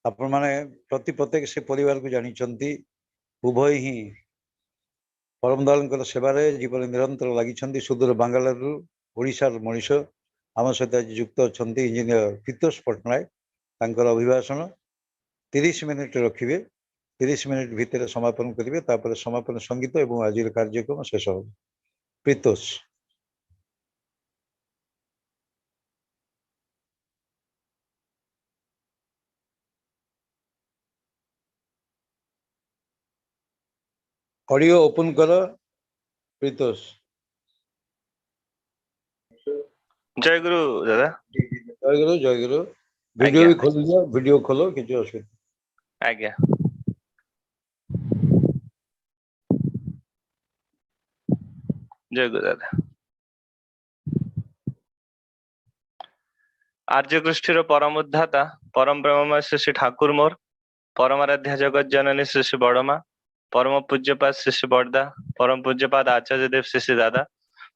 आपण माने प्रत्येक से परिवार को जानी उभय ही परम दयाल सेवार जीवन निरंतर लगी सुदूर बांगालुरु ओडिशार मनीष आम सहित आज युक्त अच्छा इंजीनियर पीतोष पट्टनायक तांकर अभिभाषण 30 मिनिट रखिए 30 मिनिट भितर समापन करेंगे तापर समापन संगीत और आज कार्यक्रम शेष हो। पीतोष ऑडियो ओपन कर। पीतोष जय गुरु दादा। जय गुरु जय गुरु। वीडियो भी खोल दिया, वीडियो खोलो किसी असुविधा। आज्ञा। जय गुरु दादा। आर्य गोष्ठी परम उद्धाता परम ब्रह्ममय श्री श्री ठाकुर मोर परमाराध्या जगत जननी श्री श्री बड़मा परम पूज्यपाद श्री श्री बड़दा परम पूज्यपाद आचार्य देव श्री श्री दादा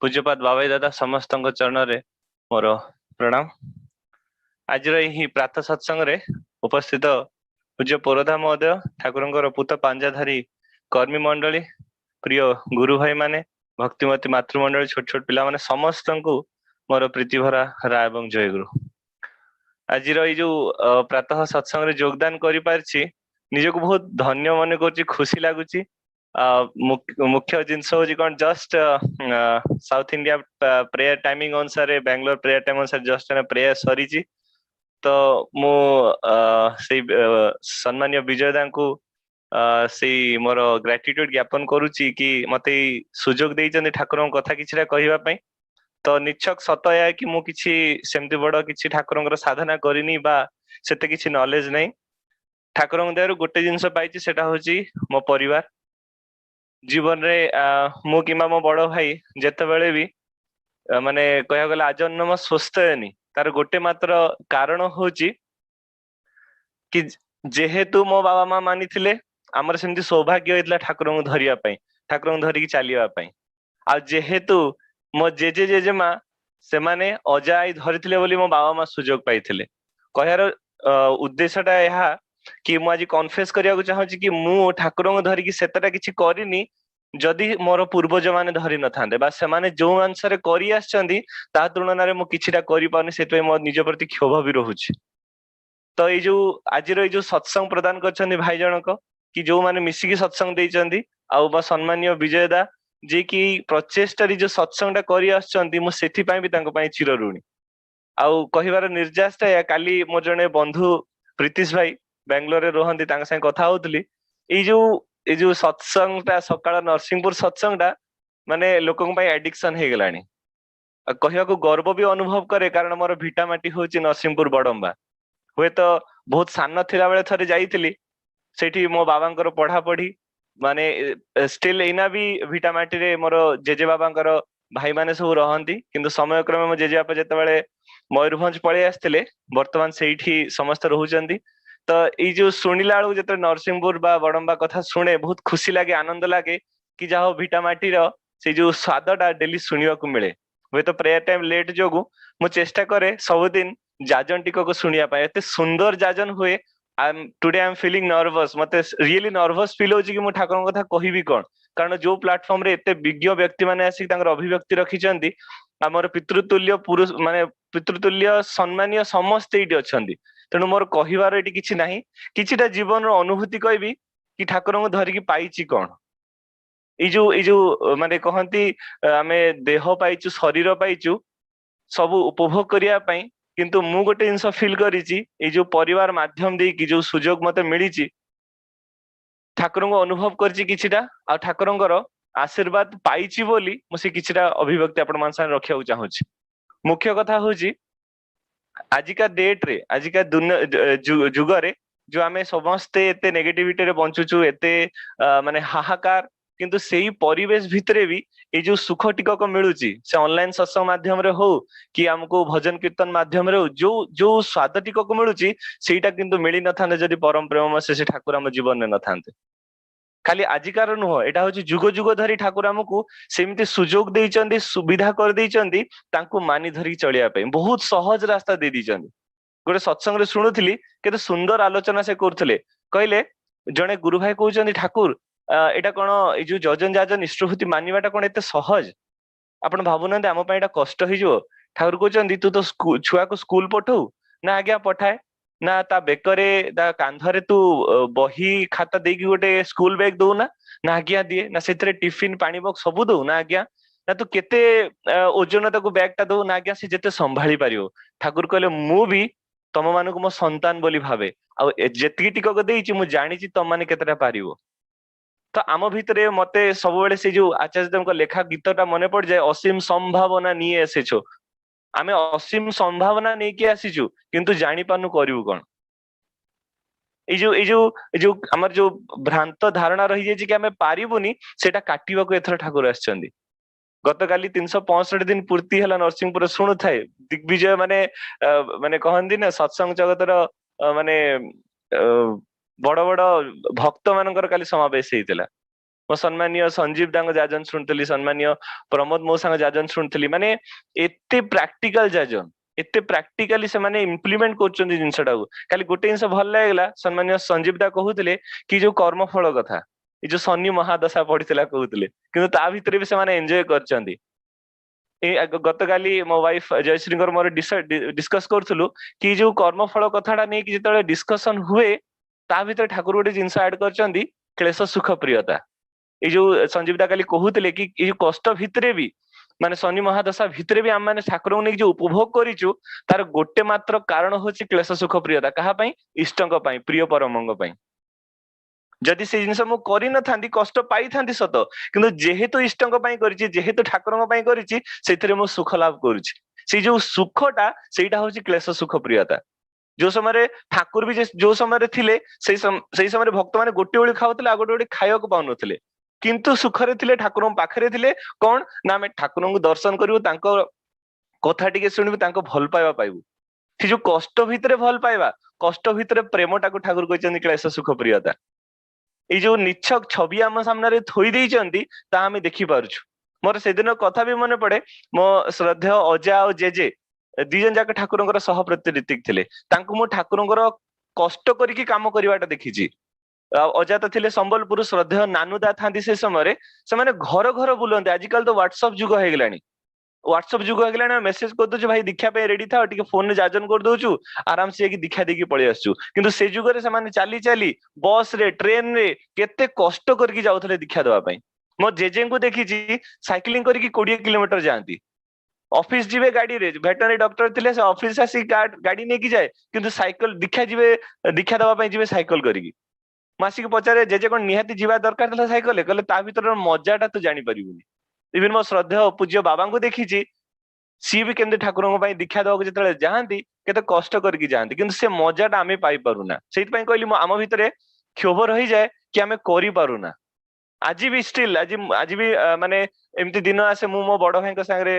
पूज्यपाद बाबाई दादा समस्त चरण रे मोर प्रणाम। आज प्रातः सत्संग रे उपस्थित पूज्य पोरधा महोदय ठाकुर पूत पांजाधारी कर्मी मंडली प्रिय गुरु भाई माने भक्तिमती मातृमंडली छोट छोट पिला माने समस्त को मोर प्रीति भरा राय एवं जय गुरु। आज जो प्रातः सत्संग रे योगदान करि पारछि निजको बहुत धन्य मन कर खुशी लगुच। मुख्य जिनस हूँ कौन just south India prayer timing अनुसार बेंगलोर प्रेयर टाइम अनुसार जस्ट प्रेयर सरी तो मु सम्मान्य विजयदा को से मोर ग्रेटिट्यूड ज्ञापन करुच्ची कि मत सुजोग देइछन्ति ठाकुर कथा किछिटा कहवाई। तो निछक सत है कि मु किछि सेमती बड़ किछि ठाकुर साधना करिनी बा सेते किछि नॉलेज नहीं। ठाकुर दयार गोटे जिनस पाइछि सेटा होछि मो परिवार जीवन रे मु किमा मो बड़ भाई जेते बेले भी माने कहया गला आजन्म स्वस्थ हेनी तार गोटे मात्र कारण होछि कि जेहेतु मो बाबा माँ मानी थिले आमर सेमती सौभाग्य होइतला ठाकुर को धरिया पई ठाकुर को धरिकी चलिया पई आ जेहेतु मो जेजे जेजेमा से माने अजाई धरिथिले बोली मो बाबा माँ सुजोग पाइथिले। कहयार उद्देश्यटा यहा कि मु आज कन्फेस करिया चाहूँ कि मु ठाकुर को धरिकी सेतटा किछि करिनी जदि मोर पूर्वज माने धरि न थांदे बा से माने जो अनुसार करि आछंती ता तुलना रे मु किछिटा करि पाउनी सेतै मो निज प्रति क्षोभ भी रहुछि। तो ये जो आज जो सत्संग प्रदान करछन्ती भाई जनक कि जो माने मिसिकी सत्संग देइछन्ती आउ बा सम्मानीय विजयदा जे कि प्रचेष्टा जो सत्संगटा करि आछंती मु सेथि पई भी तांको पई चिर ऋणी। आउ कहिबार निर्जासटा या काली मोर जने बंधु प्रीतिश भाई बेंगलोर रे रहंती तांग संग कथा होतली ए जो सत्संगटा सकाळ नरसिंहपुर सत्संगटा माने लोकन पई एडिक्शन हे गेलानी। कहया को गर्व भी अनुभव करे कारण मोर भिटा माटी होची नरसिंहपुर बडंबा हुए तो बहुत सान थिला बेले थरे जाइथिली सेठी मो बाबांकर पढ़ा पढ़ी माने स्टिल एना भी भिटा माटी रे मोर जेजे बाबांकर भाई माने सब रहंती किंतु समय क्रमे मो जेजे बापा जते बेले मयूरभंज पळे आस्थिले वर्तमान सेठी समस्त रहउचंती। तो ये जो शुणिला बेलू जो नरसिंहपुर बा बड़म्बा कथा शुणे बहुत खुशी लगे आनंद लगे कि जहाँ भिटा माटी से जो स्वादटा डेली शुणा मिले। हुए तो प्रेयर टाइम लेट जोगु मु चेष्टा करे सबुदिन जाजन टिक को शुणिया पाए एते सुंदर जाजन हुए। Today I am feeling nervous मते रियली नर्वस फील होची कि मु ठाकुर कथा कहिबी कोन कारण जो प्लेटफॉर्म रे एते विज्ञ व्यक्ति माने आसी तांकर अभिव्यक्ति रखिचंती हमर पितृतुल्य पुरुष माने पितृतुल्य सम्मानीय समस्त एटी अछंती। तेणु मोर कहिबार एटी किछि नाही किछिटा जीवन रो अनुभूति कहबी कि ठाकुर को धरिकी पाइची कोन ए जो माने कहंती आमे देह पाइचु शरीर पाइचु सब उपभोग करिया पई किंतु मु गोटे जिनस फील करिची ए जो परिवार माध्यम दे कि जो सुजोग मते मिलिची ठाकुर को अनुभव करची किछिटा आ ठाकुरंकर आशीर्वाद पाइची बोली मु से किछिटा अभिव्यक्ति आपण मान साथ रखिया चाहूची। मुख्य कथा होची आजिका डेट रे आजिका जुग रे जो आमे समस्ते एते नेगेटिविटी रे बंचुचु एते माने हाहाकार किंतु सेही परिवेश भितरे भी ए जो सुख टिकक मिलुची से ऑनलाइन सत्संग माध्यम रे हो कि हमको भजन कीर्तन माध्यम रे हो जो जो स्वाद टिकक मिलुची सेटा किंतु मिली न थांदे जदि परम प्रेम से ठाकुर हम जीवन में न थांते। खाली आजिकार नुह एटा होची जुग जुग धरी ठाकुर हमको सेमती सुजोग देइचंदी सुविधा कर देइचंदी तांको मानि धरी चलिया पे बहुत सहज रास्ता दे दीचंदी। गोटे सत्संग रे शुणुली केते सुंदर आलोचना से करथिले कहले जणे गुरु भाई कहउचंदी ठाकुर एटा कोन ए जो जजन जाजन इष्टभूति मानिबाटा कोन एते सहज आपण भाबुनांती आम एटा कष्ट हो ठाकुर कहउचंदी तू तो छुआ को स्कूल पठौ ना आज्ञा पठाए ना ता बेकरे ता कांधरे तू बही खाता देकी गोटे स्कूल बैग दौ ना आज्ञा दिए ना से टिफिन पानी बॉक्स सबू दौ ना आज्ञा ना तू केते ओजन ताको बैग टा दौ ना आज्ञा से जेते संभाली पारियो ठाकुर कहले मु भी तम मानक मो संतान बोली भावे आ जेतिकी टिकक देइछि मु जानिछि तम माने केतेटा पारिबो तो आम भितरे मते सब बेले से जो आचार्य देवଙ୍କ लेखा गीतटा मने पड़ जाए असीम संभावना निये एसेछो आमे असीम संभावना नहीं के आसीछु किंतु जानि पानु करिवु कोन ए जो हमर जो भ्रांत धारणा रही जाय कि आमे पारिबुनी सेटा काटिबा को एथर ठाकुर आछचंदी गतकाली 365 दिन पूर्ति हला नरसिंहपुर शुणु थाए दिग्विजय माने माने कहंदी ना सत्संग जगतर माने बड़ बड़ भक्त मानकर काली समावेश हेतिला मो सम्मानीय संजीव दांग जाजन शुणुतली सम्मानीय प्रमोद मौसांग जाजन शुणुतली माने एते प्रैक्टिकल जाजन एते प्रैक्टिकली से माने इम्प्लीमेंट करचंदी जिंसटा को खाली गोटे जिंस भल लागला सम्मानीय संजीव दा कहउतले कि जो कर्मफल कथा ए जो शनि महादशा पड़ितला कहउतले किंतु ता भितरे भी से माने एन्जॉय करचंदी ए गतकाली मो वाइफ जयश्रींकर मोर डिस्कस करथुलु कि जो कर्मफल कथाटा नै कि जेतले डिस्कशन हुए ता भितर ठाकुर गोटे जिंस ऐड करचंदी क्लेश सुख प्रियता ए जो संजीव दा काली कहउतले कि ए कष्ट भितरे भी माने शनि महादशा भितरे भी हम माने ठाकुर ने जो उपभोग करिचु तार गोटे मात्र कारण होची क्लेश सुख प्रियता कहा पई इष्टंक पई प्रिय परमंग पई जदि से जिनस मु करि न थांदी कष्ट पाई थांदी सत किंतु जेहेतु इष्टंक पई करिची जेहेतु ठाकुरंग पई करिची सेथिरे मु सुख लाभ करूची से जो सुखटा सेटा होची क्लेश सुख प्रियता जो समय ठाकुर भी जो समय थिले से समय भक्त माने गोटे ओळी खाउतले आ गोटे ओळी खाइବାକୁ पाउनथले किंतु सुखरे थिले ठाकुरंग पाखरे थिले कोन ना हम ठाकुरंग दर्शन करिवु तांको कथा टिके सुनिबु तांको भल पाइबा पाइबु से जो कष्ट भितरे भल पाइबा कष्ट भितरे प्रेमटा को ठाकुर कहचंदी क्लेश सुख प्रियता ए जो निच्छक छवि आम सामने रे थोई देइचंदी ता हम देखि पारुछु मोर सेदिन कथा भी मने पड़े मो श्रद्धेय अजा और जेजे दी जन जाक ठाकुरंकर सह प्रतिनिधिक थिले तांको मो ठाकुरंकर कष्ट करिकि काम करिवाटा देखिछि अजा तो थिले संबलपुर श्रद्धेय नानुदा थांदी से समय से माने घर घर बुलंते आजिकल तो व्हाट्सएप जुग हो गलानी व्हाट्सएप जुग हो गलानी मेसेज कर दोछु भाई दीक्षा पे रेडी था टिके फोन रे जाजन कर दोछु आराम से की दीक्षा देकी पळि आसछु किंतु से जुग रे से माने चाली चाली बस रे ट्रेन रे केते कष्ट करके जाउथले दीक्षा देबा पई मो जेजे को देखिछि साइक्लिंग करके 20 किलोमीटर जांती ऑफिस जीवे गाड़ी रे वेटनरी डॉक्टर थिले से ऑफिस आसी गाड़ी नेकी जाए किंतु साइकिल दीक्षा जीवे दीक्षा देबा पई जीवे साइकिल करिकी मासिक पचारे जेजे कोन निहाती जीवा दरकार थला साइकिल कहले ता भीतर मजाटा तू जानि परिबुनी इवन मो श्रद्धेय पूज्य बाबा को देखिछि सी भी केंद्र ठाकुरंग पई दीक्षा देबा जेतले जाहांती केते कष्ट करके जाहांती किंतु से मजाटा आमे पाई पारुना सेति पई कहली मो आम भितरे क्षोभ रही जाए कि आमे करि पारुना आज भी स्टिल आज भी माने एमती दिन आसे मु मो बड़ भाई संगे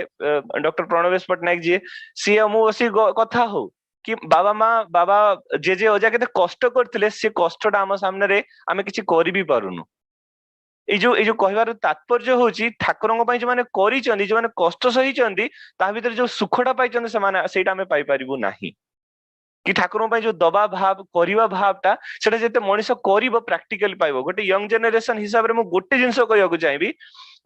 डॉक्टर प्रणवेश पटनायक जी सी मु बसी कथा हो कि बाबा माँ बाबा जेजे अजा केते कष्ट करथिले से कष्टटा आम सामने रे आमे किछि करि भी पारुनु ए जो कहबार तात्पर्य होची ठाकुरंग पई जो माने करिचंदी जो माने कष्ट सहिचंदी ता भीतर जो सुखटा पाइचंदी से माने सेटा आमे पाई परिबु नाही कि ठाकुरंग पई जो दबा भाव करिवा भावटा सेटा जेते मनिष करिवो प्रैक्टिकली पाइबो गोटे यंग जनरेशन हिसाब रे मु गोटे जिंस कहयाकू चाहिबी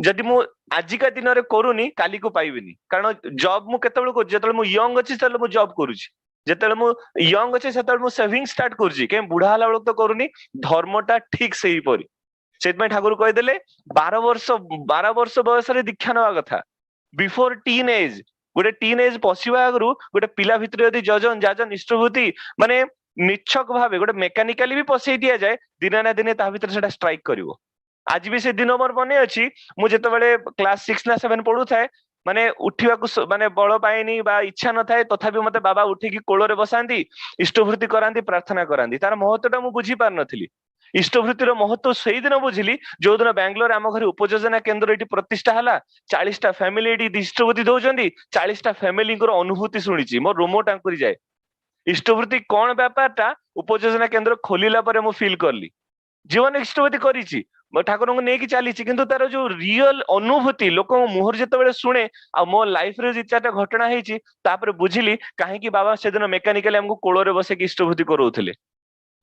जदि मु आजिका दिन रे करूनी काली को पाइबिनी कारण जॉब मु केतेबेल को जेतेबेल मु यंग अछि तले मु जॉब करूची जेतेबेल मु यंग अछि सेतेबेल मु सेविंग स्टार्ट करूची के बुढ़ा हला बेल तो करूनी धर्मटा ठीक सेही परी सेतमै ठाकुर कहि देले 12 वर्ष बयस रे दीक्षा नवा कथा बिफोर टीन एज गोटे टीन एज पशिवा आगु गोटे पिला भितर यदि जजन जाजन इष्टभूति माने निच्छक भावे गोटे मेकानिकली भी पसई दिया जाए दिने ना दिने ता भितर सेटा स्ट्राइक करिवो आज भी से दिन मोर मने अछि मु जेतेबेले क्लास 6 ना 7 पढु थाए माने उठिवाकू माने बळ पाएनी बा इच्छा न थाए तथापि मते बाबा उठिकी कोଳରେ बसांती इष्टभूति करांती प्रार्थना करांती तार महत्वटा मु बुझी पार नथिली इष्टभूतिर महत्व सेही दिन बुझिली जो दिन बेंगलोर आम घर उपयोजना केन्द्र एटी प्रतिष्ठा हला 40टा फैमिली एटी इष्टभूति दउचंदी 40टा फैमिली को अनुभूति सुनिची मोर रोमो टांकुरी जाए इष्टभूति कोन व्यापारटा उपयोजना केन्द्र खोलिला परे मु फील करली जीवन इष्टभूति करिची ଠାକୁରଙ୍କୁ ନେଇକି ଚାଲିଛି, କିନ୍ତୁ ତାର ଯୋଉ ରିଅଲ ଅନୁଭୂତି ଲୋକଙ୍କ ମୁହଁରେ ଯେତେବେଳେ ଶୁଣେ, ଆଉ ମୋ ଲାଇଫରେ ଦି ଚାରିଟା ଘଟଣା ହେଇଛି, ତାପରେ ବୁଝିଲି କାହିଁକି ବାବା ସେଦିନ ମେକାନିକାଲି ଆମକୁ କୋଳରେ ବସେଇକି ଇଷ୍ଟଭୂତି କରଉଥିଲେ।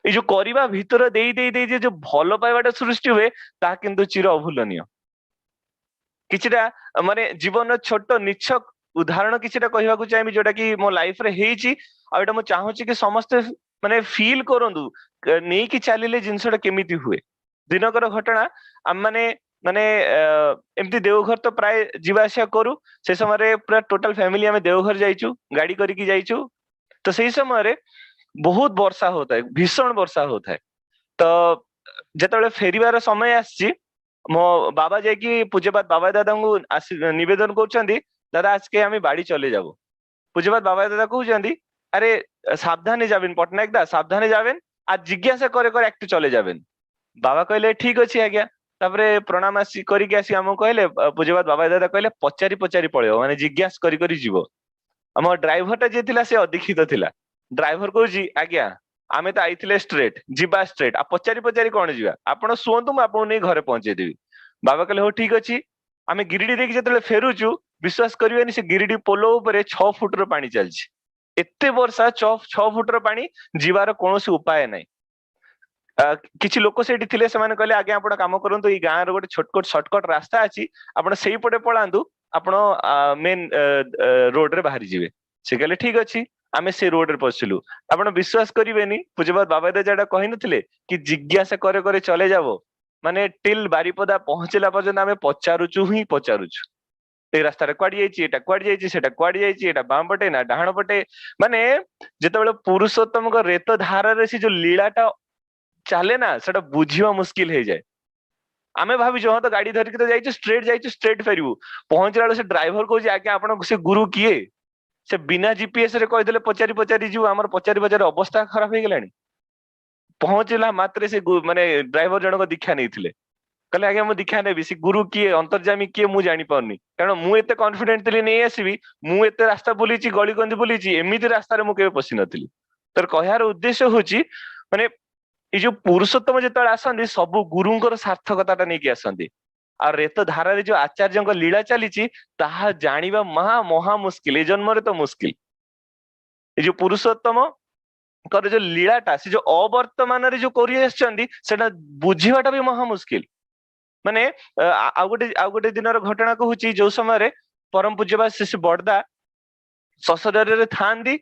ଏଇ ଯୋଉ କରିବା ଭିତରେ ଦେଇ ଦେଇ ଦେଇ ଯୋଉ ଭଲ ପାଇବାଟା ସୃଷ୍ଟି ହୁଏ, ତାହା କିନ୍ତୁ ଚିର ଅଭୁଲନୀୟ। କିଛିଟା ମାନେ ଜୀବନର ଛୋଟ ନିଛକ ଉଦାହରଣ କିଛିଟା କହିବାକୁ ଚାହିଁବି, ଯୋଉଟା କି ମୋ ଲାଇଫରେ ହେଇଛି, ଆଉ ଏଇଟା ମୁଁ ଚାହୁଁଛି କି ସମସ୍ତେ ମାନେ ଫିଲ୍ କରନ୍ତୁ ନେଇକି ଚାଲିଲେ ଜିନିଷଟା କେମିତି ହୁଏ। ଦିନକର ଘଟଣା, ଆମେ ମାନେ ଏମିତି ଦେଓଘର ତ ପ୍ରାୟ ଯିବା ଆସିବା କରୁ। ସେ ସମୟରେ ପୁରା ଟୋଟାଲ ଫ୍ୟାମିଲି ଆମେ ଦେଓଘର ଯାଇଛୁ, ଗାଡି କରିକି ଯାଇଛୁ। ତ ସେଇ ସମୟରେ ବହୁତ ବର୍ଷା ହଉଥାଏ, ଭୀଷଣ ବର୍ଷା ହଉଥାଏ। ତ ଯେତେବେଳେ ଫେରିବାର ସମୟ ଆସିଛି, ମୋ ବାବା ଯାଇକି ପୂଜ୍ୟପାତ ବାବା ଦାଦାଙ୍କୁ ନିବେଦନ କରୁଛନ୍ତି, দাদা আজকে আমি বাড়ি চলে যাব। পূজ্যপাত বাবা দাদা কହୁଛନ୍ତି, আরে সাবধানে যাবেন পটনায়ক দা, সাবধানে যাবেন, আর জিজ্ঞাসা করে করে একটু চলে যাবেন। বাবা କହିଲେ ଠିକ ଅଛି ଆଜ୍ଞା। ତାପରେ ପ୍ରଣାମ କରିକି ଆସି ଆମକୁ କହିଲେ, ପୂଜ୍ୟପାତ ବାବା ଦାଦା କହିଲେ ପଚାରି ପଚାରି ପଳେଇବ, ମାନେ ଜିଜ୍ଞାସ କରି କରି ଯିବ। ଆମ ଡ୍ରାଇଭରଟା ଯିଏ ଥିଲା ସେ ଅଦୀକ୍ଷିତ ଥିଲା। ଡ୍ରାଇଭର କହୁଛି, ଆଜ୍ଞା ଆମେ ତ ଆଇଥିଲେ ଷ୍ଟ୍ରେଟ, ଯିବା ଷ୍ଟ୍ରେଟ, ଆଉ ପଚାରି ପଚାରି କଣ ଯିବା, ଆପଣ ଶୁଅନ୍ତୁ ମୁଁ ଆପଣଙ୍କୁ ନେଇ ଘରେ ପହଞ୍ଚେଇଦେବି। ବାବା କହିଲେ ହଉ ଠିକ ଅଛି। ଆମେ ଗିରିଡି ଦେଇକି ଯେତେବେଳେ ଫେରୁଛୁ, ବିଶ୍ୱାସ କରିବେନି ସେ ଗିରିଡି ପୋଲ ଉପରେ 6 ଫୁଟର ପାଣି ଚାଲିଛି। ଏତେ ବର୍ଷା, 6 ଫୁଟର ପାଣି, ଯିବାର କୌଣସି ଉପାୟ ନାହିଁ। କିଛି ଲୋକ ସେଇଠି ଥିଲେ, ସେମାନେ କହିଲେ ଆଜ୍ଞା ଆପଣ କାମ କରନ୍ତୁ, ଏଇ ଗାଁର ଗୋଟେ ଛୋଟକଟ ସର୍ଟକଟ ରାସ୍ତା ଅଛି, ଆପଣ ସେଇପଟେ ପଳାନ୍ତୁ, ଆପଣ ମେନ୍ ରୋଡରେ ବାହାରି ଯିବେ। ସେ କହିଲେ ଠିକ ଅଛି। ଆମେ ସେ ରୋଡରେ ପଶିଲୁ। ଆପଣ ବିଶ୍ୱାସ କରିବେନି, ପୂଜ୍ୟପାତ ବାବା ଦାଦା ଯେଟା କହିନଥିଲେ କି ଜିଜ୍ଞାସା করে করে চলে যাব, ମାନେ ଟିଲ ବାରିପଦା ପହଞ୍ଚିଲା ପର୍ଯ୍ୟନ୍ତ ଆମେ ପଚାରୁଛୁ ହିଁ ପଚାରୁଛୁ, ଏଇ ରାସ୍ତାରେ କୁଆଡେ ଯାଇଛି, ଏଟା କୁଆଡେ ଯାଇଛି, ସେଟା କୁଆଡେ ଯାଇଛି, ଏଟା ବାମ ପଟେ ନା ଡାହାଣ ପଟେ। ମାନେ ଯେତେବେଳେ ପୁରୁଷୋତ୍ତମଙ୍କ ରେତ ଧାରାରେ ସେ ଯୋଉ ଲୀଳାଟା ଚାଲେ ନା, ସେଟା ବୁଝିବା ମୁସ୍କିଲ ହେଇଯାଏ। ଆମେ ଭାବିଛୁ ହଁ ତ ଗାଡି ଧରିକି ତ ଯାଇଛୁ, ଷ୍ଟ୍ରେଟ ଫେରିବୁ। ପହଞ୍ଚିଲା ବେଳେ ସେ ଡ୍ରାଇଭର କହୁଛି, ଆଜ୍ଞା ଆପଣଙ୍କୁ ସେ ଗୁରୁ କିଏ? ସେ ବିନା ଜିପିଏସ ରେ କହିଦେଲେ ପଚାରି ପଚାରି ଯିବୁ, ଆମର ପଚାରି ପଚାରି ଅବସ୍ଥା ଖରାପ ହେଇଗଲାଣି। ପହଞ୍ଚିଲା ମାତ୍ରେ ସେ ମାନେ ଡ୍ରାଇଭର ଜଣକ ଦୀକ୍ଷା ନେଇଥିଲେ। କହିଲେ ଆଜ୍ଞା ମୁଁ ଦୀକ୍ଷା ନେବି, ସେ ଗୁରୁ କିଏ, ଅନ୍ତର୍ଯାମୀ କିଏ ମୁଁ ଜାଣିପାରୁନି, କାରଣ ମୁଁ ଏତେ କନଫିଡେଣ୍ଟ ଥିଲି ନେଇ ଆସିବି। ମୁଁ ଏତେ ରାସ୍ତା ବୁଲିଛି, ଗଳିକନ୍ଦି ବୁଲିଛି, ଏମିତି ରାସ୍ତାରେ ମୁଁ କେବେ ପଶିନଥିଲି। ତାର କହିବାର ଉଦ୍ଦେଶ୍ୟ ହଉଛି, ମାନେ ଏଇ ଯୋଉ ପୁରୁଷୋତ୍ତମ ଯେତେବେଳେ ଆସନ୍ତି, ସବୁ ଗୁରୁଙ୍କର ସାର୍ଥକତାଟା ନେଇକି ଆସନ୍ତି। ଆଉ ରେତ ଧାରାରେ ଯୋଉ ଆଚାର୍ଯ୍ୟଙ୍କ ଲୀଳା ଚାଲିଛି, ତାହା ଜାଣିବା ମହା ମୁସ୍କିଲ, ଏ ଜନ୍ମରେ ତ ମୁସ୍କିଲ। ଏ ଯୋଉ ପୁରୁଷୋତ୍ତମଙ୍କର ଯୋଉ ଲୀଳାଟା, ସେ ଯୋଉ ଅବର୍ତ୍ତମାନରେ ଯୋଉ କରି ଆସିଛନ୍ତି, ସେଟା ବୁଝିବାଟା ବି ମହା ମୁସ୍କିଲ। ମାନେ ଆଉ ଗୋଟେ ଦିନର ଘଟଣା କହୁଛି, ଯୋଉ ସମୟରେ ପରମ ପୂଜ୍ୟବାଦ ଶ୍ରୀ ବଡଦା ଶଶରୀରରେ ଥାଆନ୍ତି,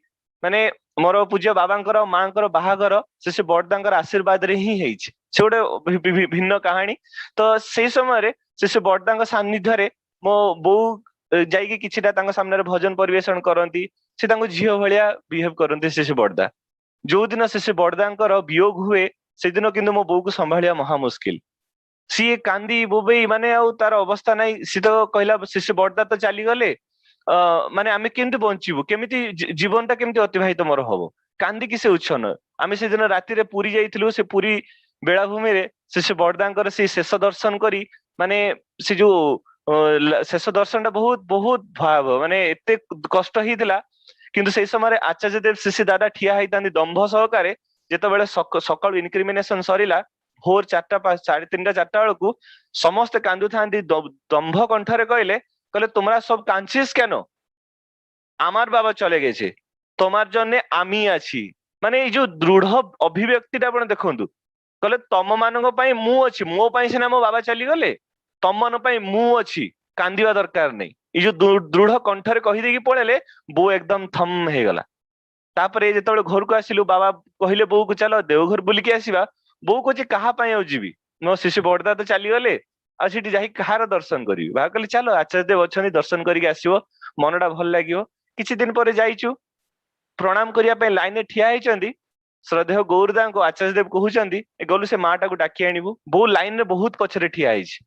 ମାନେ ମୋର ପୂଜ୍ୟ ବାବାଙ୍କର ମାଙ୍କର ବାହାଘର ଶ୍ରୀ ବଡଦାଙ୍କର ଆଶୀର୍ବାଦରେ ହିଁ ହେଇଛି। ସେ ଗୋଟେ ଭିନ୍ନ କାହାଣୀ। ତ ସେଇ ସମୟରେ ଶ୍ରୀ ବଡଦାଙ୍କ ସାନ୍ନିଧ୍ୟରେ ମୋ ବୋଉ ଯାଇକି କିଛିଟା ତାଙ୍କ ସାମ୍ନାରେ ଭଜନ ପରିବେଷଣ କରନ୍ତି। ସେ ତାଙ୍କୁ ଝିଅ ଭଳିଆ ବିହେଭ କରନ୍ତି ଶ୍ରୀ ବଡଦା। ଯୋଉଦିନ ଶ୍ରୀ ବଡଦାଙ୍କର ବିୟୋଗ ହୁଏ, ସେଦିନ କିନ୍ତୁ ମୋ ବୋଉକୁ ସମ୍ଭାଳିବା ମହା ମୁସ୍କିଲ। ସିଏ କାନ୍ଦି ବୋବେଇ, ମାନେ ଆଉ ତାର ଅବସ୍ଥା ନାହିଁ। ସିଏ ତ କହିଲା, ଶ୍ରୀ ବଡଦା ତ ଚାଲିଗଲେ, ମାନେ ଆମେ କେମିତି ବଞ୍ଚିବୁ, କେମିତି ଜୀବନଟା କେମିତି ଅତିବାହିତ ମୋର ହବ, କାନ୍ଦିକି ସେ ଉଚ୍ଛନ୍ନ। ଆମେ ସେଦିନ ରାତିରେ ପୁରୀ ଯାଇଥିଲୁ। ସେ ପୁରୀ ବେଳାଭୂମିରେ ଶ୍ରୀ ବଡଦାଙ୍କର ସେଇ ଶେଷ ଦର୍ଶନ କରି, ମାନେ ସେ ଯୋଉ ଶେଷ ଦର୍ଶନଟା ବହୁତ ବହୁତ ଭୟାବହ, ମାନେ ଏତେ କଷ୍ଟ ହେଇଥିଲା। କିନ୍ତୁ ସେଇ ସମୟରେ ଆଚାର୍ଯ୍ୟ ଦେବ ଶ୍ରୀ ଦାଦା ଠିଆ ହେଇଥାନ୍ତି ଦମ୍ଭ ସହକାରେ। ଯେତେବେଳେ ସକାଳୁ ଇନକ୍ରିମିନେସନ ସରିଲା, ଭୋର 4ଟା 3:30 4ଟା ବେଳକୁ ସମସ୍ତେ କାନ୍ଦୁଥାନ୍ତି, দম্ভ কণ্ঠরে কইলে তোমরা সব কাঁদছিস কেন? আমার বাবা চলে গেছে, তোমার জন্য আমি আছি। মানে এই ଯୋଉ ଦୃଢ ଅଭିବ୍ୟକ୍ତିଟା ଆପଣ ଦେଖନ୍ତୁ। କହିଲେ ତମ ମାନଙ୍କ ପାଇଁ ମୁଁ ଅଛି, ମୋ ପାଇଁ ସିନା ମୋ ବାବା ଚାଲିଗଲେ, ତମ ମାନଙ୍କ ପାଇଁ ମୁଁ ଅଛି, କାନ୍ଦିବା ଦରକାର ନାହିଁ। ଏଇ ଯୋଉ ଦୃଢ କଣ୍ଠରେ କହିଦେଇକି ପଳେଇଲେ, ବୋଉ ଏକଦମ ଥମ୍ ହେଇଗଲା। ତାପରେ ଯେତେବେଳେ ଘରକୁ ଆସିଲୁ, ବାବା କହିଲେ ବୋଉକୁ ଚାଲ ଦେଓଘର ବୁଲିକି ଆସିବା। ବୋଉ କହୁଛି କାହା ପାଇଁ ଆଉ ଯିବି, ମୋ ଶିଶୁ ବଡଦା ତ ଚାଲିଗଲେ, ଆଉ ସେଠି ଯାଇ କାହାର ଦର୍ଶନ କରିବି। ବାବା କହିଲେ ଚାଲ ଆଚାର୍ଯ୍ୟ ଦେବ ଅଛନ୍ତି, ଦର୍ଶନ କରିକି ଆସିବ, ମନଟା ଭଲ ଲାଗିବ। କିଛି ଦିନ ପରେ ଯାଇଛୁ, ପ୍ରଣାମ କରିବା ପାଇଁ ଲାଇନରେ ଠିଆ ହେଇଛନ୍ତି। ଶ୍ରଦ୍ଧେୟ ଗୌରଦାଙ୍କୁ ଆଚାର୍ଯ୍ୟ ଦେବ କହୁଛନ୍ତି, ଗଲୁ ସେ ମାଟାକୁ ଡାକି ଆଣିବୁ। ବୋଉ ଲାଇନରେ ବହୁତ ପଛରେ ଠିଆ ହେଇଛି।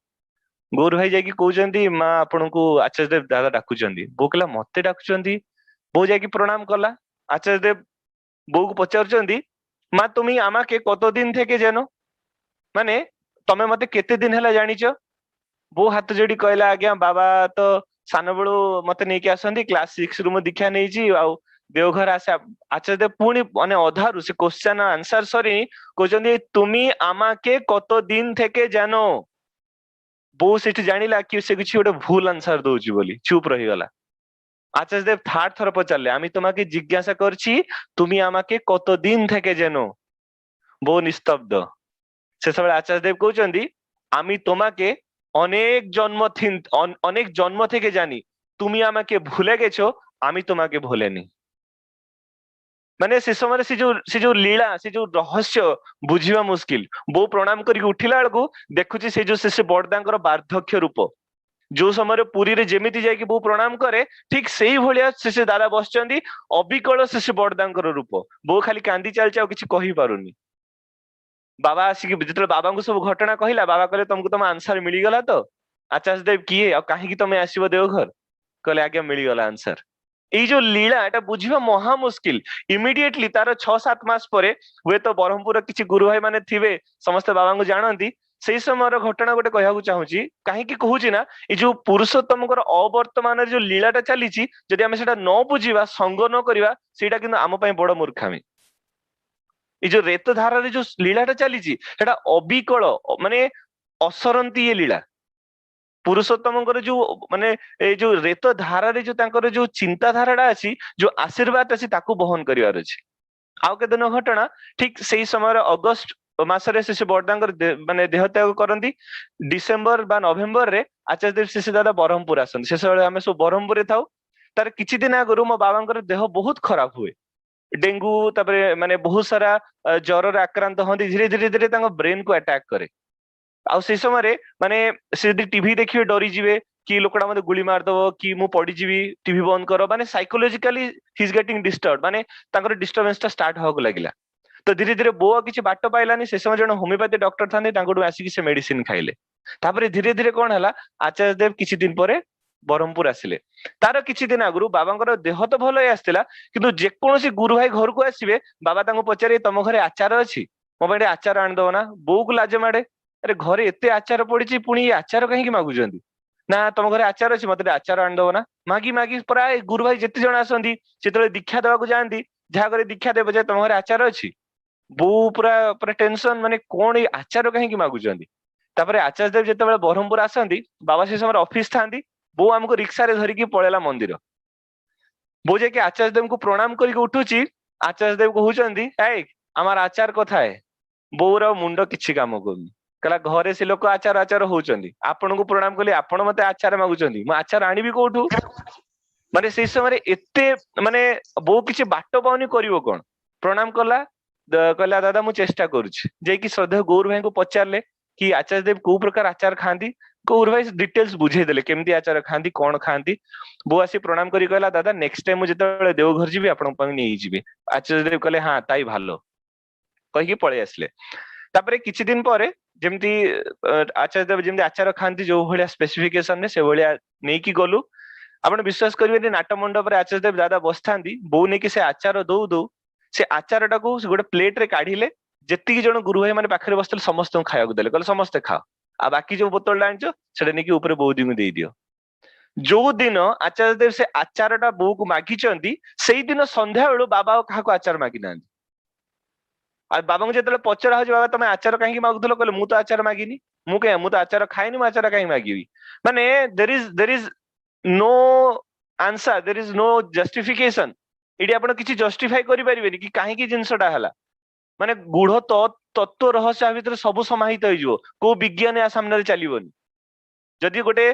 ଗୌର ଭାଇ ଯାଇକି କହୁଛନ୍ତି, ମା ଆପଣଙ୍କୁ ଆଚାର୍ଯ୍ୟ ଦେବ ଦାଦା ଡାକୁଛନ୍ତି। ବୋଉ କହିଲା ମତେ ଡାକୁଛନ୍ତି। ବୋଉ ଯାଇକି ପ୍ରଣାମ କଲା। আচার্য দেব বউকে পচারুଛନ୍ତି, মা তুমি আমাকে কতদিন থেকে জানো, মানে ତମେ ମତେ କେତେ ଦିନ ହେଲା ଜାଣିଛ? ବୋଉ ହାତ ଯୋଡି କହିଲା, ଆଜ୍ଞା ବାବା ତ ସାନ ବେଳୁ ମତେ ନେଇକି ଆସନ୍ତି, କ୍ଲାସ 6 ରୁ ମୁଁ ଦୀକ୍ଷା ନେଇଛି, ଆଉ देवघर आसे आचार्य देव पुणी माने अधारु से क्वेश्चन आंसर सरी कहते तुमी आमा के कत दिन थे जानो बो से जानिला कि से किसी गोटे भूल आंसर दौची बोली चुप रहीगला आचार्य देव थार्ड थर पचारे आमी तुम्हें जिज्ञासा करछि तुमी आमा के कत दिन थे जानो बो निस्तब्ध से सब आचार्य देव कहते आमी तुम्हें अनेक जन्म থেকে জানি তুমি আমাকে ভুলে গেছো আমি তোমাকে ভুলেনি মানে से समय से जो लीला से जो रहस्य बुझिबा मुश्किल बो प्रणाम करके उठिला बेलू देखुची से जो से बड़दांकर बार्धक्य रूप जो समय पुरी रे जेमिति जाइकी बो प्रणाम करे ठीक सेही भलिया से दादा बसचंदी अबिकल से बड़दांकर रूप बो खाली कांदी चलची आ किछि कहि पारुनी बाबा आसिक जिते बाबा को सब घटना कहला बाबा कहले तुमको तुम आंसर मिलीगला तो आचार्य देव किए आ कहीं तुम आसब देवघर कहले आज्ञा मिलीगला आंसर এই जो लीला এটা বুঝিবা মহা মুশকিল ইমিডিয়েটলি তার 6-7 মাস পরে हुए तो ब्रह्मपुर किछि गुरु भाई माने थिबे समस्त बाबा को जानती सेही समय घटना गोटे कहବାକୁ चाहूची काहेकि कहूची ना ए जो पुरुषोत्तमकर अवर्तमान जो लीलाटा चलीची जदि आमे सेटा न बुझिबा संग न करिबा सेटा किंतु आम पई बड़ मूर्खामी ये जो रेत धारा रे जो लीलाटा चलीची सेटा अबिकल माने असरंती ये लीला पुरुषोत्तम जो माने ए जो रेत धारा रे जो तांकर जो चिंताधाराटा अछि जो आशीर्वाद अछि ताकू बहन करिवार अछि आउ के दिन घटना ठीक सेही समय अगस्त मासरे से बड़दांकर माने देहत्याग करंती डिसेंबर बा नवेम्बर रे आचार्य देव से दादा ब्रह्मपुर आसन से समय आमे सब ब्रह्मपुर रे थाउ तार किछि दिन आगरु मो बाबांकर देह बहुत खराब हुए डेंगू तापरे माने बहुत सारा ज्वर रे आक्रांत हंती धीरे धीरे धीरे तांको ब्रेन को अटैक करे आ से समय माने से टीवी देखिए डरी जीवे कि लोकड़ा मते गुली मार दबो कि मु पड़ी जीवी टीवी बंद करो माने psychologically he is getting disturb माने तांकर डिस्टर्बेंस ता स्टार्ट होक लागिला तो धीरे धीरे बो किछि बाट पाइलानी से समय जण होमियोपैथी डॉक्टर थाने तांको आसी से मेडिसिन खाइले तापरे धीरे धीरे कोन हला आचार्य देव किछि दिन परे ब्रह्मपुर आसिले तार किछि दिन आगु बाबांकर देह तो भलो आस्तिला किंतु जे कोनोसी गुरु भाई घर को आसीबे बाबा तांको पचारे तम घरे आचार अछि मो बडे आचार आन दो ना बो को लाज माडे अरे घरे एते आचार पड़िछि पुणी आचार कहीं मागुचंदी ना तुम घरे आचार अछि मते आचार आन दो ना मागी मागी प्राय गुरु भाई जेते जण आसंदी सेतले दीक्षा देबाकू जांदी जहा करे दीक्षा देबे जे तुम घरे आचार अछि बो पूरा पूरा टेंशन माने कोन ए आचार कहीं मागुचंदी तापरे आचार्य देव जेते बेले ब्रह्मपुर आसंदी बाबा से समय ऑफिस थांदी बो हमको रिक्शा रे धरिकी पळेला मंदिर बो जे के आचार्य देव को प्रणाम करके उठुची आचार्य देव कहउचंदी ए हमार आचार कथा है बोर मुंड किछि काम करनी कहला घरे से लोक आचार आचार होउचंदी आपन को प्रणाम कली आपण मते आचार मागुचंदी म आचार आनिबी कोठू माने से समय एते माने बो किछि बाट पाउनी करिवो कोन प्रणाम कला कहला दादा मु चेष्टा करूछि जे कि श्रद्धेय गौर भाई को पचारले कि आचार्य देव को प्रकार आचार खांदी गौर भाई डिटेल्स बुझे देले केमती आचार खांदी कोन खांदी बो आसी प्रणाम करी कहला दादा नेक्स्ट टाइम मु जेते देवघर जीबी आपण पई नै जीबी आचार्य देव कहले हां ताई भालो कहि के पळे आसले तापरे किछि दिन परे जेमती आचार्य देव जेमती आचार खांती जो भलिया स्पेसिफिकेशन ने से भलिया नै कि गलु आपण विश्वास करिवे नाट मंडप रे आचार्य देव दादा बसथांदी बो नै कि से आचार दौ दौ से आचारटा को गोटे प्लेट रे काढिले जेतिकी जण गुरु भाई माने पाखरे बसतले समस्त खायाक देले कहले समस्त खाओ आ बाकी जो बोतल आनिचो सेटा नै कि ऊपर बौदी को देई दियो जो दिन आचार्य देव से आचारटा बो को मागिचंदी सेही दिन संध्या बेलु बाबा काहा को आचार मागी नांदी आ बाबा को जेतले पचरा हो बाबा तमे आचार काहे मागुथलो कहले मु तो आचार मागिनी मु तो आचार खाइनी मु आचार काहे मागिबी माने there is no answer there is no justification इडी आपण किछि जस्टिफाई करि परिबेनी कि काहे कि जिंसटा हला माने गुढ़ तत्व रहस्य भितर सब समाहित हो जिवो को विज्ञान या सामने चलीबोनी जदि गोटे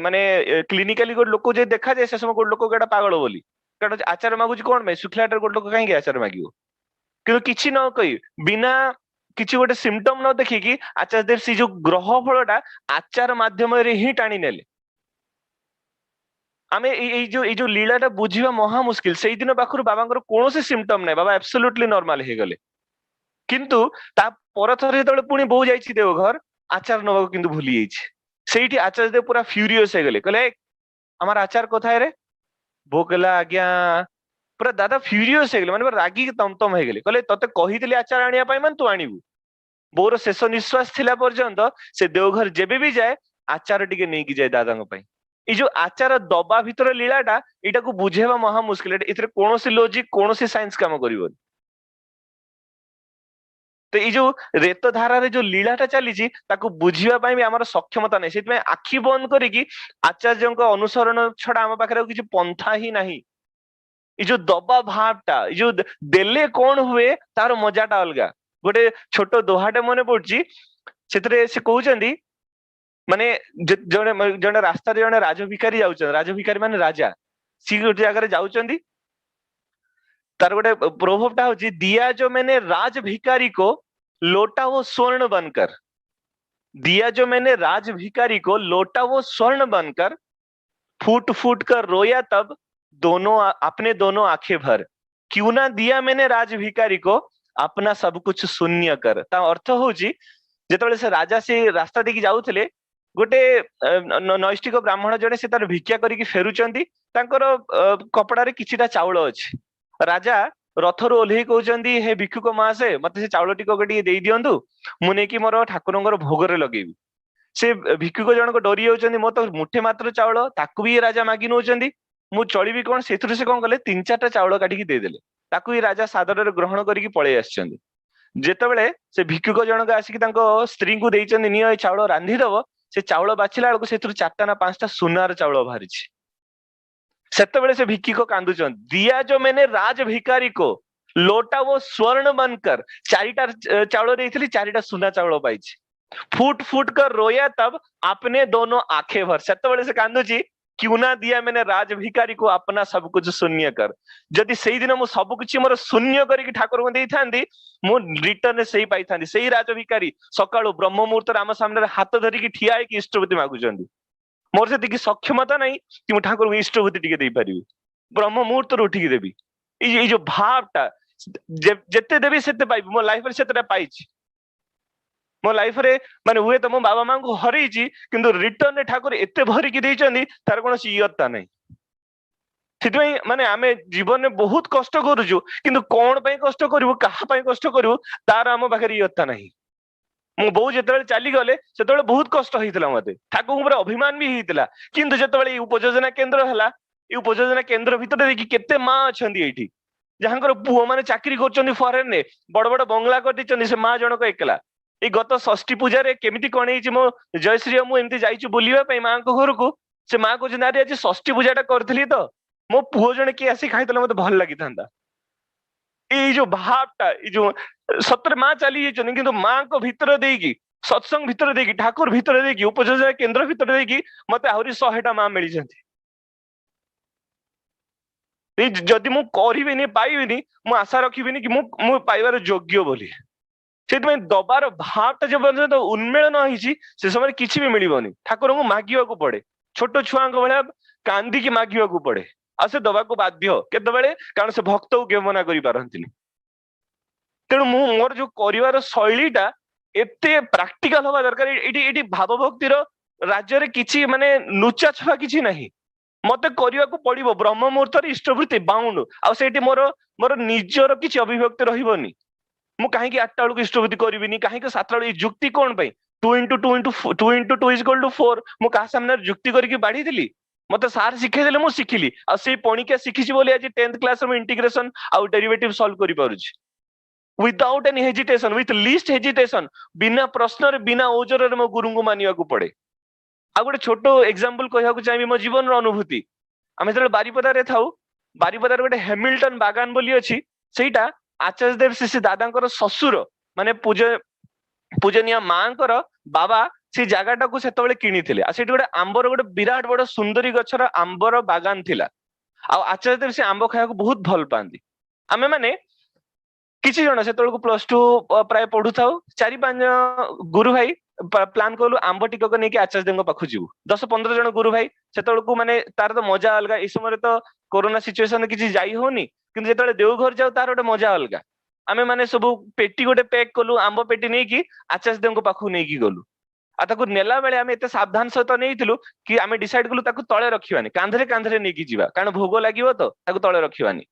माने क्लिनिकली गोटे लोक जे देखा जाय से समय गोटे लोक केटा पागल बोली कारण आचार मागुची कोन भाई सुखलाटर गोटे लोक काहे आचार मागिवो किंतु किछि न कहि बिना किछि गोटे सिम्पटम न देखि कि आचार्य देव सी जो ग्रह फलटा आचार माध्यम रे ही टाणी नेले आमे ए जो लीलाटा बुझिबा महा मुश्किल सेही दिन पाखरु बाबांकर कोनोसी सिम्पटम नै बाबा एब्सोल्युटली नॉर्मल हे गले किंतु ता परथर जेतले पुनी बहु जाईछि देवघर आचार नबा किंतु भूली जाईछि सेठी आचार्य देव पूरा फ्यूरियस हे गले कहले हमार आचार कथा रे भोकला आज्ञा पूरा दादा फ्यूरियस हे गले माने रागी के तमतम हे गले कहले तते कहितली आचार आनिया पाई मान तू आनिबू बोर शेष निश्वास थिला पर्यंत से देवघर जेबे भी जाए आचार टिके नै कि जाए दादा पई ये जो आचार दबा भितर लीलाटा एटा को बुझेबा महा मुश्किल एथिरे कोनोसी लॉजिक कोनोसी साइंस काम करिवो तो ये जो रेत धारा रे जो लीलाटा चलीची ताको बुझिबा पई भी हमर सक्षमता नै सेति में आखि बंद करिकी आचार्यों को अनुसरण छडा हम पाखरे किछि पंथा ही नाही ये जो दबा भावटा ये जो देले कोन हुए तार मजाटा अलगा गोटे छोट दोहाटे मने पड़ची सेतरे से कहउचंदी माने जने जने रास्ता रे जने राजभिकारी जाउचन राजभिकारी माने राजा सी गोटे जगह रे जाउचंदी तार गोटे प्रभावटा होची दिया जो मैंने राज भिकारी को लोटा वो स्वर्ण बनकर दिया जो मैंने राज भिकारी को लोटा वो स्वर्ण बनकर फूट फूट कर रोया तब दोनों अपने दोनों आंखें भर क्यों ना दिया मैंने राज भिकारी को अपना सब कुछ शून्य कर ता अर्थ होची जेतबेले से राजा से रास्ता देखि जाउथले गोटे नैष्टिक ब्राह्मण जने से तार भिक्षा करिक फेरुचंदी तांकर कपड़ारे किछिटा चाउल अछि राजा रथरु ओल्हे कहउचंदी हे भिक्षुक महाशय मते से चाउल टिको गटी देई दियंतु मु नै कि मोर ठाकुरंगर भोगरे लगेबी से भिक्षुक जनक डरी जाउचंदी मो तो मुठे मात्र चाउल ताकू भी राजा मागी नउचंदी मु चलिबी कोन सेथुर से कोन कले 3-4टा चाउल काटिकी दे देले ताकू ही राजा सादर ग्रहण करिकी पळे आछचंदी जेतेबेले से भिक्षुक जनक आसिकी तांको स्त्री को देइचंदी निय चाउल रांधी दबो से चाउल बाचिला बेलको सेथुर 4टा ना 5टा सुनार चाउल बाहरिछि सेतेबेले से भिक्षुक कांदुचन दिया जो मैंने राज भिकारी को लोटा वो स्वर्ण बनकर 4टा चाउल देइथिली 4टा सुना चाउल पाइछि फूट फूट कर रोया तब अपने दोनों आंखें भर सेतेबेले से कांदुची क्यों ना दिया मैंने राज भिकारी को अपना सब कुछ शून्य कर जदि सेई दिन मु सब कुछ मोर शून्य करिक ठाकुर को देइथांदी मु रिटर्न सेई पाइथांदी सेई राज भिकारी सकाळो ब्रह्म मुहूर्त राम सामने हाथ धरिकी ठिया है कि इष्टवती मागुचंदी मोर से तिकी सक्षमता नहीं कि मु ठाकुर को इष्टवती टिके देई परिबी ब्रह्म मुहूर्त रो उठिकी देबी ये जो भावटा जेते देबी सेते पाइबी मो लाइफ रे सेते पाइछि मो लाइफ रे माने हुए तो मो बाबा मां को हरैछि किंतु रिटर्न रे ठाकुर एते भरी की देइचंदी तार कोन इयत्ता नहीं सेति माने आमे जीवन में बहुत कष्ट करूछु किंतु कोन पई कष्ट करिवो कहा पई कष्ट करिवो तार हम पाखरे इयत्ता नहीं मो बहु जेतेबेले चली गले सेतेबेले बहुत कष्ट होइतला मते ठाकुर ऊपर अभिमान भी होइतला किंतु जेतेबेले उपयोजना केंद्र हला ई उपयोजना केंद्र भितर देखि केते मां अछंदी एठी जहांकर पुओ माने चाकरी करचंदी फॉरेन ने बड़ बड़ बंगला कर दिचंदी से मां जनक एकला ए गत षष्ठी पूजा रे केमिति कोन हेछि मो जयश्री मु एमति जाइछु बुलिबा पई मां को घर को से मां को जनारी आज षष्ठी पूजाटा करथली तो मो पुओ जने की आसी खाइतला मते भल लागि थांदा ए जो भावटा ए जो सत्र मां चली जाइछन किंतु मां को भीतर देगी सत्संग भीतर देगी ठाकुर भीतर देगी उपयोजना केंद्र भीतर देगी मते आहुरी 100टा मां मिली जंती ए जदि मु करिबिनी पाइबिनी मु आशा रखिबिनी कि मु पाइबार योग्य बोली सेति दबार भावटा जब तो उन्मेलन होइछि से समय किछि भी मिलिबनी ठाकुर को मागिवा को पड़े छोट छुआ भलिया कांदी की मागिवा को पड़े आ से दबा को बाध्य केतबेले कारण से भक्त को केमना करि पारंतिनी तेणु मु मोर जो करिवार शैलीटा एते प्रैक्टिकल होबा दरकार एटी भाव भक्तिर राज्य रे किछि माने लुचा छवा किछि नाही मते करिवा को पड़िबो ब्रह्म मुहूर्त रे इष्टवृत्ति बाउंड आ सेठी मोर मोर निजर किछि अभिव्यक्ति रहिबोनी मु काहे कि 8टा बेलको इष्टवृत्ति करिबिनी काहे कि 7टा बेल युक्ति कोन पई 2 * 2 * 2 * 2 = 4 मु का सामने युक्ति करिकि बाढी दिली मते सार सिखे देले मु सिखिली आ से पणिका सिखिछि बोली आज 10th क्लास रो इंटीग्रेशन आ डेरिवेटिव सॉल्व करि पारुछि without any hesitation with least hesitation बिना प्रश्न रे बिना ओजर रे मो गुरु को मानिया को पड़े आ गोटे छोट एग्जांपल कहया को चाहिए मो जीवन रो अनुभूति आमे जरे बारीपदा रे थाउ बारीपदा रे गोटे हैमिल्टन बागान बोली अछि सेटा आचार्य देव श्री दादांकर ससुर माने पूजनीय मांकर बाबा से जगह को सेतबेले किनिथिले आ सेठी गोटे आंबर गोटे विराट बड़ सुंदरी गछर आंबर बागान थिला आ आचार्य देव से आंब खाया को बहुत भल पांदी आमे माने किछि जण सेतबेले को +2 प्राय पढु थाउ 4-5 गुरु भाई प्लान कलु आंब टिकक नै कि आचार्य देव पाखु जीवु 10-15 जण गुरु भाई सेतबेले को माने तार तो मजा अलगा ए समय तो कोरोना सिचुएशन किछि जाई होनी किंतु जेतबेले देवघर जाउ तार गोटे मजा अलगा आमे माने सब पेटी गोटे पैक कलु आंब पेटी नै कि आचार्य देव पाखु नै कि गलु आ ताकु नेला बेले आमे एते सावधान सहित नैथिलु कि आमे डिसाइड कलु ताकु तळे रखिबानी कांधरे कांधरे नै कि जीवा कारण भोग लागिवो तो ताकु तळे रखिबानी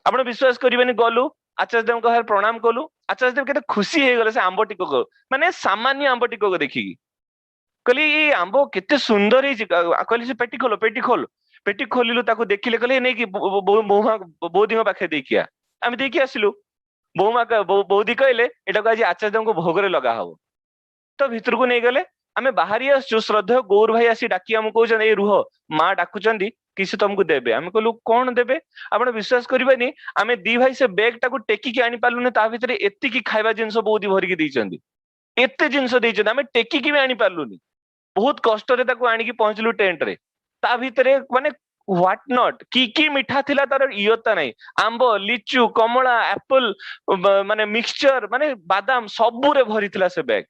आपण विश्वास करिबेनी गलु आचार्य देव को प्रणाम कलु आचार्य देव केते खुशी हे गले से आंब टिकक माने सामान्य आंब टिकक देखिकी कहली ये आंब केते सुंदर है कहली से पेटी खोल पेटी खोलिलु ताको देखिले कहले नहीं कि बोधी पाखे देखिया आम देखी आसिलु बोमा बौदी कहले एटा को आज आचार्य को भोगरे लगा हबो तो भितर को नहीं गले आमे बाहरी आसु श्रद्धेय गौर भाई आसी डाकी हम कहउछन ए रुह मां डाकुचंदी किसी तुमको देबे आमे कहलु कोन देबे आपण विश्वास करबेनी आमे दी भाई से बैग टाको टेकी के आनी पालुने ता भितर एति की खाइबा जिंस बौदी भरी के दैचंदी एते जिंस दैचंदी आमे टेकी की भी आनी पालुनी बहुत कष्ट रे ताको आनी की पहुंचलु टेंट रे ता भितरे माने व्हाट नॉट की मिठा थिला तार इयता नहीं आंब लिचु कमला एप्पल माने मिक्सचर माने बादाम सबु रे भरी थिला से बैग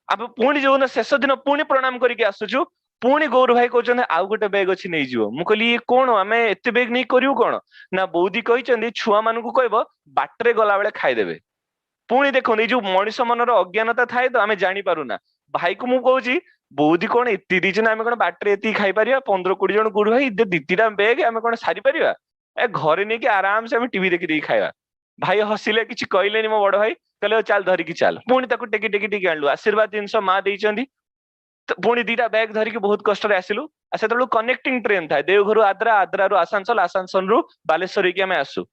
अब पुणी जो शेष दिन पुणी प्रणाम करके आसुचु पुणी गौर भाई कहते आउ गोटे बैग अच्छी नहीं जीव मु कहली ये कौन आम एत बैग नहीं करू कौन ना बौदी कहते छुआ मान कह बाटर गला बेले खाईदेवे पुणी देखो जो मनीष मनर अज्ञानता थाए तो आम जानीपारूना भाई को मुझे कहूँ बौदी कौन एति दीजिए आम कौन बाटर एति खाई पार 15-20 जन गुरु भाई दीटा बैग आम कौन सारी पार ए घरे नहीं कि आराम से टीवी देखी खाଇବା भाई हसिले किसी कहले मो बड़ भाई कहले चल धरिकी चल पुणी ताको टेकी टेकी टेकी आणलु आशीर्वाद जिनस मां देइचंदी पुणी दीटा बैग धरिकी बहुत कष्ट रे आसिलु से कनेक्टिंग ट्रेन था देवघर आद्रा आद्रा रु आसानसोल आसानसोल रु बालेश्वर की आमे आसु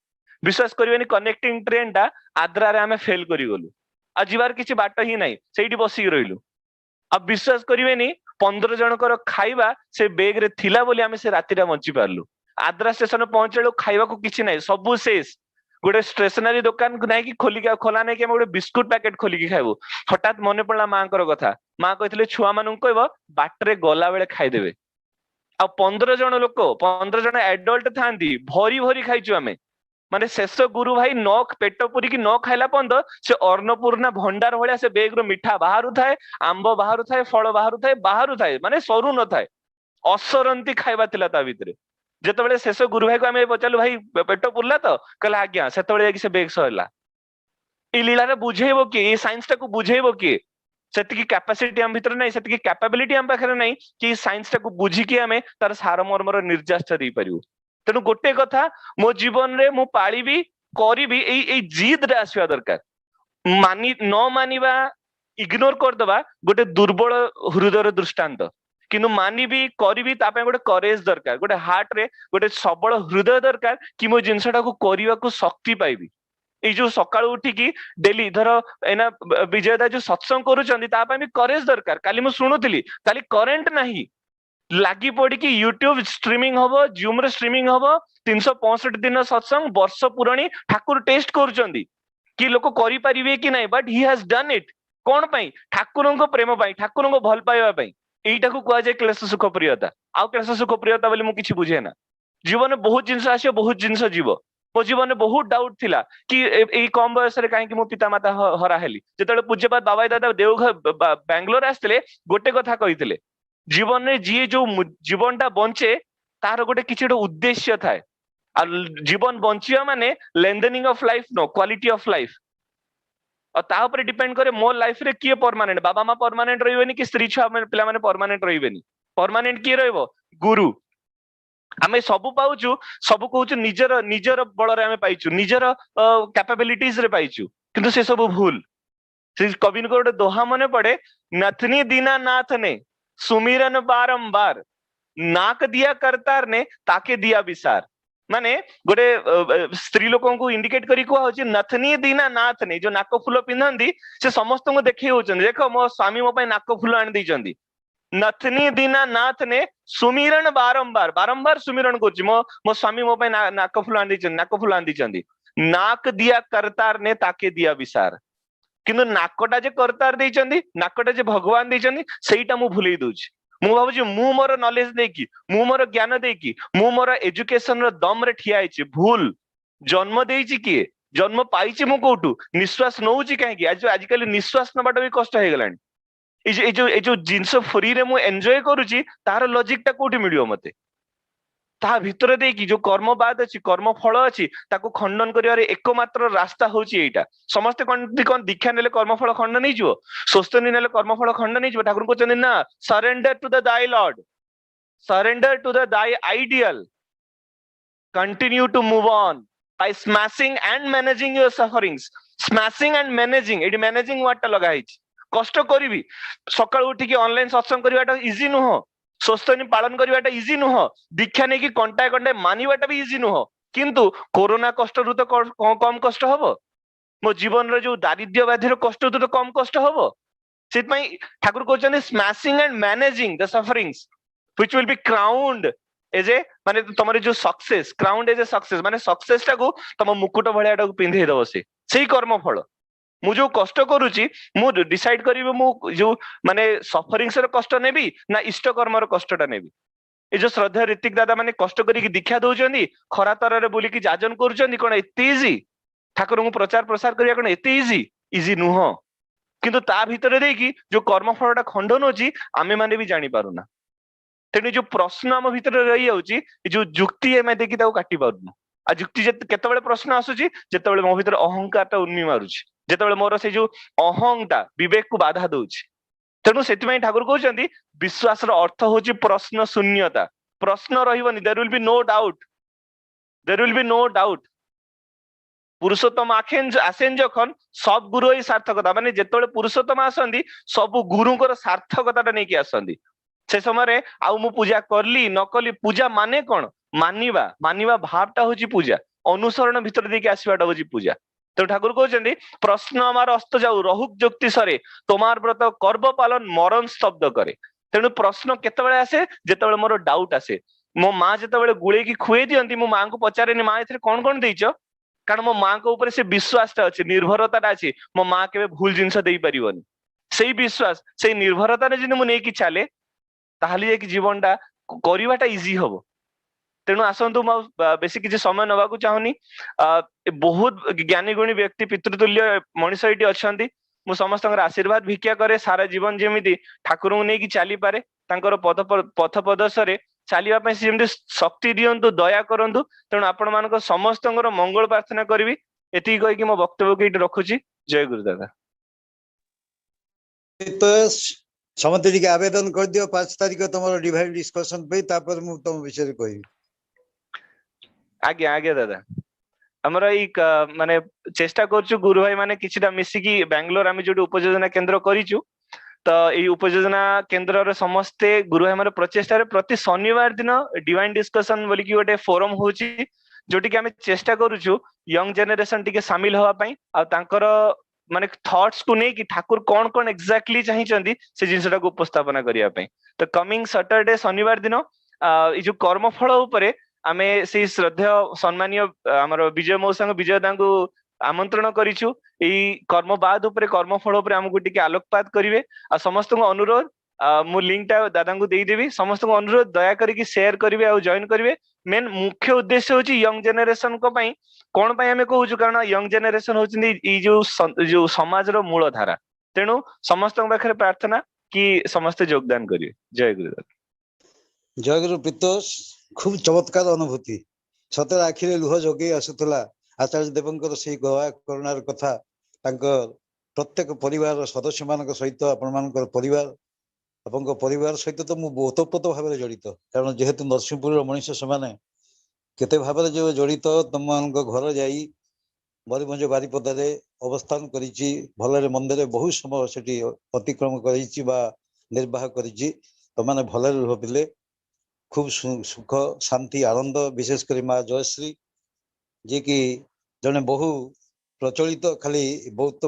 विश्वास करिवेनी कनेक्टिंग ट्रेन टा आद्रा रे आमे फेल करी गलु आ जीवार किछि बाट ही नाही सेठी बसी रहिलु अब विश्वास करिवेनी 15 जनकर खाइबा से बैग रे थिला बोली आमे से राति रा बंची पारलु आद्रा स्टेशन पहुंचलु खाइबा को किछि नाही सबु शेष गोटे स्टेशनरी दुकान नहीं कि खोलिक खोला नहीं कि गोटे बिस्कुट पैकेट खोलिक खाइबू हठात मन पड़ा माँ कथा माँ कहते छुआ मान कह बाटरे गला बेले खाईदेवे आ 15 जन लोक 15 जन एडल्ट था भरी भरी खाइचु आमे माने शेष गुरु भाई न पेट पुरी की न खाइला पर्यंत से अन्नपूर्णा भंडार भाया से बैग रो मिठा बाहर थाए आंब बाहर थाए फल बाहर थाए माने सरू न थाए असरंती खाइबा थिला ता भितरे जिते शेष गुरु भाई को आम पचारू भाई पेट पुरला तो कहला आज्ञा से बैग सरला ये लीला बुझेब किए ये साइंस टाक बुझेब किए से कैपेसिटी आम भीतर नहीं से कैपेबिलिटी आम पाखे नहीं कि साइंस टाक बुझिकी आम तार सार मर्मर निर्जाष्टा दे पारू तेणु गोटे कथा मो जीवन रे मु पालिबी करिबी एई जिद रे आसवा दरकार मानी न मानिबा इग्नोर करदबा गोटे दुर्बल हृदय दृष्टांत किंतु मानिबी करिबी तापे गोटे करेज दरकार गोटे हार्ट रे गोटे सबल हृदय दरकार कि मो जिनसटा को करबा को शक्ति पाइबी ए जो सकाळ उठिकी डेली धर एना विजयदा जो सत्संग करूचंदी तापे भी करेज दरकार काली मु सुनुतिली काली करेंट नाही लागी पड़ी कि यूट्यूब स्ट्रीमिंग हबो जूम रे स्ट्रीमिंग हबो 365 दिन सत्संग वर्ष पुराणी ठाकुर टेस्ट करूचंदी कि लोक करि परिबे कि नाही but he has done it कोन पई ठाकुरन को प्रेम पई ठाकुरन को भल पाइबा पई एटा को कह जाए क्लेश सुख प्रियता आउ क्लेश सुख प्रियता बोली मु किछि बुझे ना जीवन में बहुत जिनस आसे बहुत जिनस जीव मो जीवन में बहुत डाउट थिला कि ए कम बयस रे काहे कि मो पिता माता हरा हेली जेतले पूज्यपाद बाबा दादा देवघर बेंगलोर आस्थिले गोटे कथा कहिथिले जीवन में जी जो जीवनटा बंचे तार गोटे किछि गोटे उद्देश्य थाए आ जीवन बंचिया माने lengthening of life no quality of life और ता ऊपर डिपेंड करे मो लाइफ रे किए परमानेंट बाबा मां परमानेंट रहिबेनी कि स्त्री छुआ पिला माने परमानेंट रहिबेनी परमानेंट किए रहइबो गुरु आमे सबु पाउचु सबु कहूचु निजर निजर बळ रे आमे पाइचु निजर कैपेबिलिटीज रे पाइचु किंतु से सब भूल से कवि को गोटे दोहा मने पड़े नथनी दीना नाथ ने सुमिरन बारंबार नाक दिया करतार ने ताके दिया विसार माने गोटे स्त्री लोकों को इंडिकेट करी कुआ होची नथनी दीना नाथ ने जो नाक फूल पिंधंदी से समस्त को देखै होचंदी देखो मो स्वामी मो पई नाक फूल आन दैचंदी नथनी दीना नाथ ने सुमिरन बारंबार बारंबार सुमिरन करची मो स्वामी मो पई नाक फूल आन दैचंदी नाक फूल आन दैचंदी नाक दिया करतार ने ताके दिया विसार किंतु नाकटा जे करतार दैचंदी नाकटा जे भगवान दैचंदी सेईटा मु भूलै दउची मु भाबुची मु मोर नॉलेज देकी मु मोर ज्ञान देकी मु मोर एजुकेशन रो दम रे ठिया आइची भूल जन्म देइची किए जन्म पाइची मु कोठू निश्वास नउची काहे कि आज काली निश्वास नबाटा भी कष्ट हे गलानी ए जो जिंस फ्री रे मु एन्जॉय करूची तार लॉजिक ता कोठी मिलियो मते ता भितर देकी जो कर्मवाद अछि कर्म फल अछि ताको खंडन करिवारे एकमात्र रास्ता होची एटा समस्त कोन दीक्षा नेले कर्म फल खंडन नै जिवो सोस्तनी नेले कर्म फल खंडन नै जिवो ठाकुर को चंदी ना surrender to the thy lord surrender to the thy ideal continue to move on by smashing and managing your sufferings smashing and managing एडी मैनेजिंग वर्ड ता लगा हिच कष्ट करी सकाळू उठिकी ऑनलाइन सत्संग करवाटा इजी नुह स्वस्थनी पालन करवाटा इजी नुह दीक्षा नहीं कि कंटाए कंटाए मानिबाटा भी इजी नुह किंतु कोरोना कष्ट रु तो कम कष्ट हबो मो जीवन रो जो दारिद्र्य व्याधि कष्ट रु तो कम कष्ट हबो सेतपई ठाकुर कहते smashing and managing the sufferings which will be crowned as a माने तमरे जो success crowned as a success माने सक्सेस टाको तम मुकुट भलिया टाको पिंधे दबो से कर्म फल मु जो कष्ट करूची मु डिसाइड करिवे मु जो माने सफरिंग्स रो कष्ट नेबी ना इष्ट कर्म रो कष्टटा नेबी ए जो श्रद्धा ऋतिक दादा माने कष्ट करिकी दीक्षा दउचंदी खरा तररे बोलिकी जाजन करूचंदी कोन एते इजी ठाकुर को प्रचार प्रसार करिया कोन एते इजी इजी नुह किंतु ता भितरे देकी जो कर्मफलटा खंडन होची आमे माने भी जानि पारुना तेणु जो प्रश्न आम भितर रही जाऊँगी जो जुक्ति एम देखी काटी पार्न आ जुक्ति केतबेले प्रश्न आसूची जेतबेले मो भितर अहंकारटा उन्मी मारुची जेतबेले मोर से जो अहंटा विवेक को बाधा दउची तेणु सेतिमाई ठाकुर कहउचंदी विश्वास रो अर्थ होची प्रश्न शून्यता प्रश्न रहिबनी there will be no doubt there will be no doubt Purushottam आसेन जखन सब गुरु ही सार्थकता माने जेतबेले पुरुषोत्तम आसंदी सब गुरुंकर सार्थकता नहीं कि आसंदी से समय आउ मु पूजा करली न कली पूजा माने कौन मानिबा मानिबा भावटा होची पूजा अनुसरण भितर देके आसीबाटा होची पूजा तो ठाकुर कहउचंदी प्रश्न हमार अस्त जाऊ रहुक जुक्ति सरे तोमार व्रत कर्म पालन मरण स्तब्ध करे तेणु प्रश्न केतबेले आसे जेतबेले मोर डाउट आसे मो माँ जेतबेले गुळे की खुए दियंती मो माँ को पचारेनी माँ एथरे कोन कोन देइछ कारण मो माँ को ऊपर से विश्वासटा अछि निर्भरताटा अछि मो माँ केबे भूल जिंस देई परिबनी सेही विश्वास सेही निर्भरता रे जिने मु नेकी चाले ताहले जे कि जीवनटा करिवाटा इजी हबो तेणु आसंतु बेसी किसी समय नवा को चाहूनी बहुत ज्ञानी गुणी व्यक्ति पितृतुल्य मनीष एटी अछंती मु समस्त आशीर्वाद भिक्षा करे सारा जीवन जेमिति ठाकुर को नेकी चली पारे तांकर पथ प्रदर्शरे चलिबा पई जेमिति शक्ति दियंतु दया करंतु तेणु आपण मानक समस्तंकर मंगल प्रार्थना करबी एति कहि कि मो वक्तव्य के रखुची जय गुरुदादा समते टिके आवेदन कर दियो 5 तारिख तमरो डिवाइन डिस्कशन पे तापर मु तुम विषय कहि आज्ञा आज्ञा दादा हमर ई माने चेष्टा करछु गुरु भाई माने किछिटा मिसिकी बेंगलोर आमे जोडी उपयोजना केंद्र करिछु तो ई उपयोजना केंद्र रे समस्ते गुरु भाई माने प्रचेष्टा रे प्रति शनिवार दिन डिवाइन डिस्कशन बोली कि गोटे फोरम होची जोटी कि आमे चेष्टा करूछु यंग जनरेशन टिके शामिल होवा पई आ तांकर माने थॉट्स को नहीं कि ठाकुर कौन कौन एक्जाक्टली चाहिए से जिनटा को उपस्थापना करिया पई तो कमिंग सैटरडे शनिवार दिन ई जो कर्मफल उपरे आमे से श्रद्धेय सम्मानीय हमर विजय मौसंग विजय दांगु आमंत्रण करिछु ई कर्मवाद उपरे कर्मफल उपरे हमकु टिके आलोकपात करिवे आ समस्त को अनुरोध मु लिंक टा दादा को देई देबी समस्त को अनुरोध दया करिकि शेयर करिवे आ जॉइन करिवे मेन मुख्य उद्देश्य होची यंग जनरेशन को पई कोन पई हमें कहूछु कारण यंग जनरेशन होचंदी ई जो समाज रो मूल धारा तेणु समस्त पाखरे प्रार्थना कि समस्त योगदान करिवे जय गुरुदेव जय गुरु प्रीतोष खूब चमत्कार अनुभूति सतर आखिरे लुह जगे आसुतला आचार्य देवंकर से गवा करुणार कथा तांकर प्रत्येक परिवार सदस्य मान सहित आपण परिवार अपन परिवार सहित तो मु ओतप्रोत भाव जड़ित कारण जेहेतु नरसिंहपुर मनीष से केते भाव जो जड़ित तुम घर जाई मरीमंज बारिपदारे अवस्थान करिछि भलरे मंदिरे बहुत समय सेठी अतिक्रम करिछि बा निर्वाह करिछि तो माने भलरे रहबिले खूब सुख शांति आनंद विशेष करी माँ जयश्री जे कि जने बहु प्रचलित खाली बहुत